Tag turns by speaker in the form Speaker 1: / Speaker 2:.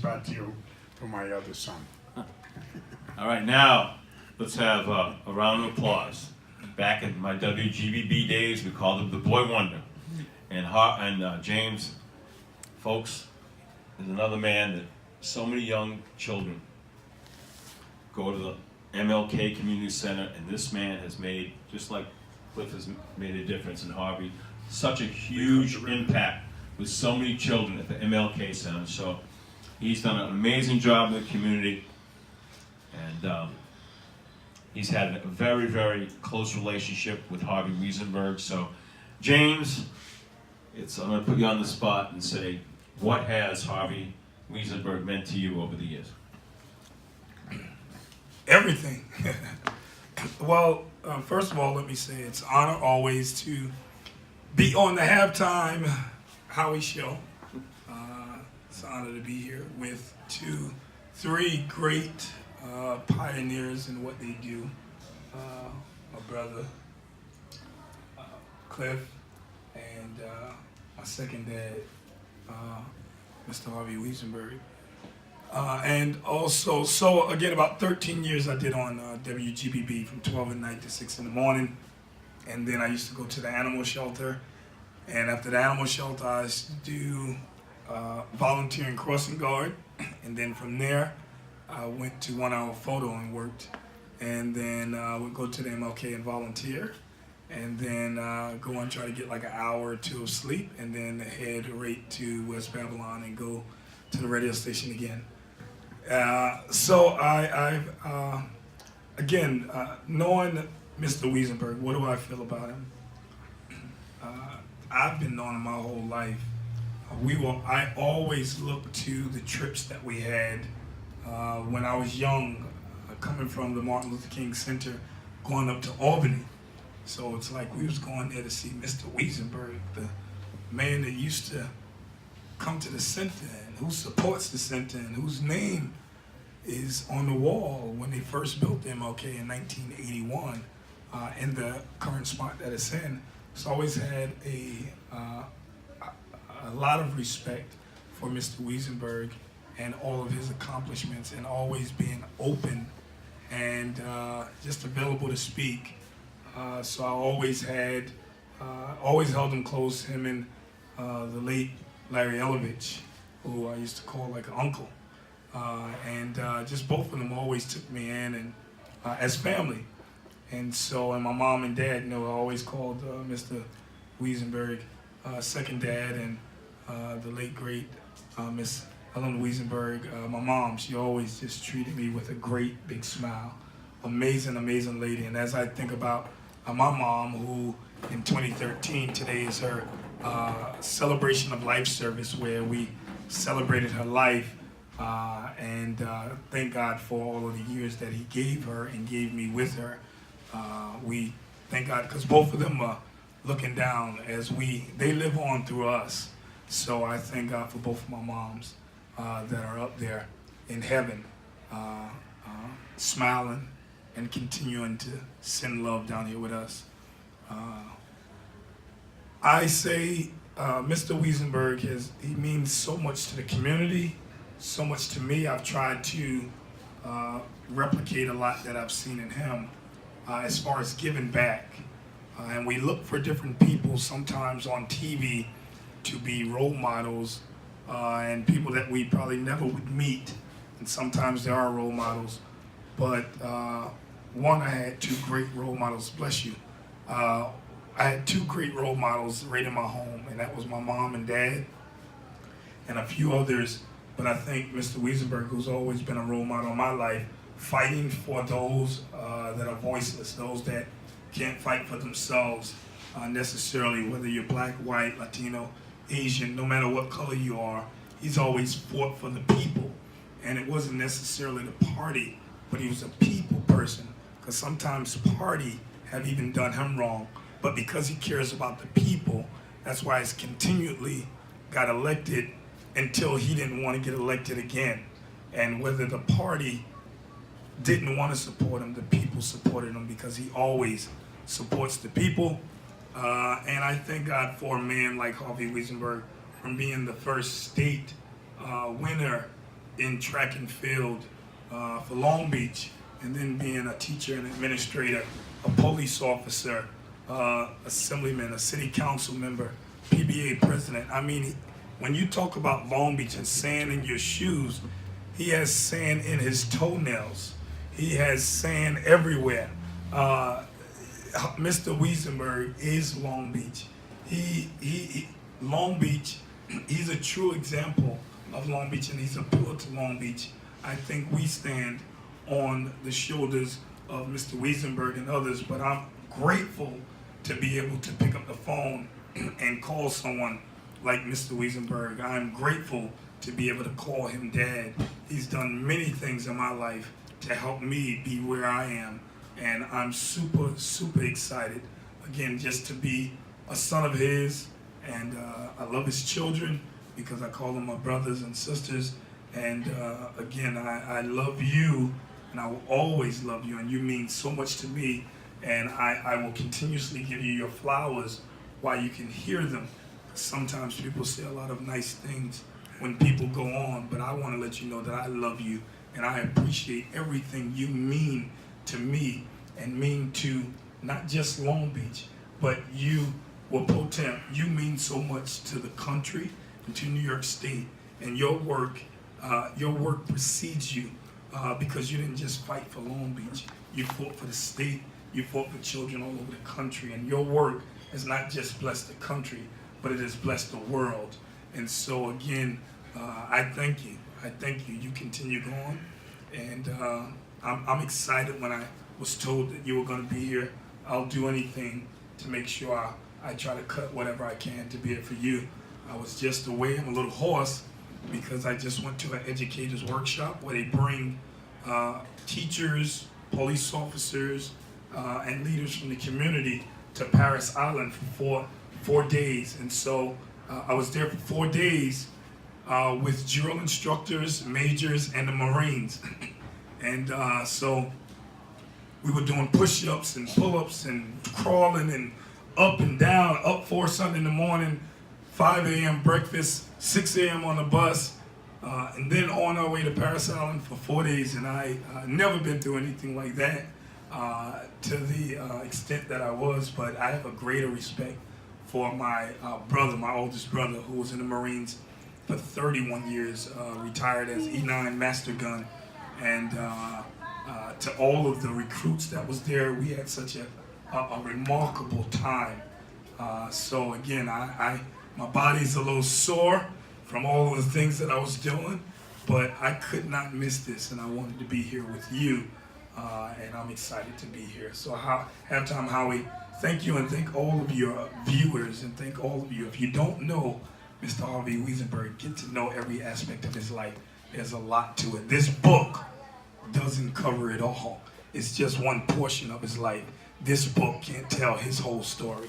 Speaker 1: back to you for my other son.
Speaker 2: All right, now let's have a round of applause. Back in my WGBB days, we called him the Boy Wonder. And James, folks, is another man that so many young children go to the MLK Community Center, and this man has made, just like Cliff has made a difference in Harvey, such a huge impact with so many children at the MLK Center. So he's done an amazing job in the community, and he's had a very, very close relationship with Harvey Wiesenberg. So James, I'm going to put you on the spot and say, what has Harvey Wiesenberg meant to you over the years?
Speaker 3: Everything. Well, first of all, let me say it's an honor always to be on the halftime Howie show. It's an honor to be here with three great pioneers in what they do. My brother, Cliff, and my second dad, Mr. Harvey Wiesenberg. And also, so again, about 13 years I did on WGBB from 12 at night to 6 in the morning. And then I used to go to the animal shelter. And after the animal shelter, I used to do volunteering crossing guard. And then from there, I went to 1 Hour Photo and worked. And then would go to the MLK and volunteer. And then go and try to get like an hour or two of sleep. And then head right to West Babylon and go to the radio station again. So again, knowing Mr. Wiesenberg, what do I feel about him? I've been knowing him my whole life. I always looked to the trips that we had when I was young, coming from the Martin Luther King Center, going up to Albany. So it's like we was going there to see Mr. Wiesenberg, the man that used to come to the center and who supports the center and whose name is on the wall when they first built the MLK in 1981 in the current spot that it's in. So I always had a lot of respect for Mr. Wiesenberg and all of his accomplishments, and always being open and just available to speak. So I always held him close, him and the late Larry Elovich, who I used to call like an uncle. And just both of them always took me in and as family. And so, and my mom and dad, I always called Mr. Wiesenberg second dad, and the late great Miss Ellen Wiesenberg, my mom, she always just treated me with a great big smile. Amazing, amazing lady. And as I think about my mom, who in 2013, today is her celebration of life service, where we celebrated her life, and thank God for all of the years that he gave her and gave me with her. We thank God, because both of them are looking down as they live on through us. So I thank God for both of my moms that are up there in heaven, smiling and continuing to send love down here with us. I say Mr. Wiesenberg he means so much to the community, so much to me. I've tried to replicate a lot that I've seen in him as far as giving back. And we look for different people sometimes on TV to be role models, and people that we probably never would meet. And sometimes there are role models. But I had two great role models, bless you. I had two great role models right in my home, and that was my mom and dad, and a few others. But I think Mr. Wiesenberg, who's always been a role model in my life, fighting for those that are voiceless, those that can't fight for themselves necessarily, whether you're black, white, Latino, Asian, no matter what color you are, he's always fought for the people. And it wasn't necessarily the party, but he was a people person, because sometimes party have even done him wrong. But because he cares about the people, that's why he's continually got elected until he didn't want to get elected again. And whether the party didn't want to support him, the people supported him, because he always supports the people. And I thank God for a man like Harvey Wiesenberg, from being the first state winner in track and field for Long Beach, and then being a teacher and administrator, a police officer, assemblyman, a city council member, PBA president. I mean, when you talk about Long Beach and sand in your shoes, he has sand in his toenails. He has sand everywhere. Mr. Wiesenberg is Long Beach. Long Beach, he's a true example of Long Beach, and he's a pillar to Long Beach. I think we stand on the shoulders of Mr. Wiesenberg and others, but I'm grateful to be able to pick up the phone and call someone like Mr. Wiesenberg. I'm grateful to be able to call him Dad. He's done many things in my life to help me be where I am, and I'm super, super excited, again, just to be a son of his, and I love his children because I call them my brothers and sisters, and again, I love you, and I will always love you, and you mean so much to me, and I will continuously give you your flowers while you can hear them. Sometimes people say a lot of nice things when people go on, but I want to let you know that I love you, and I appreciate everything you mean to me and mean to not just Long Beach, but you, Wapotem, you mean so much to the country and to New York State, and your work precedes you because you didn't just fight for Long Beach. You fought for the state, you fought for children all over the country, and your work has not just blessed the country, but it has blessed the world. And so again, I thank you. I thank you. You continue going, and I'm excited when I was told that you were going to be here. I'll do anything to make sure I try to cut whatever I can to be here for you. I was just away. I'm a little hoarse because I just went to an educators workshop where they bring teachers, police officers, and leaders from the community to Paris Island for four days. And so I was there for 4 days with drill instructors, majors, and the Marines. And so we were doing push-ups and pull-ups and crawling and up and down, up 4 Sunday in the morning, 5 a.m. breakfast, 6 a.m. on the bus, and then on our way to Paris Island for 4 days. And I never been through anything like that to the extent that I was, but I have a greater respect for my brother, my oldest brother, who was in the Marines for 31 years, retired as E9 Master Gun, and to all of the recruits that was there, we had such a remarkable time. So again, my body's a little sore from all of the things that I was doing, but I could not miss this, and I wanted to be here with you, and I'm excited to be here. So Halftime Howie, thank you, and thank all of your viewers, and thank all of you. If you don't know Mr. Harvey Wiesenberg, get to know every aspect of his life. There's a lot to it. This book doesn't cover it all. It's just one portion of his life. This book can't tell his whole story.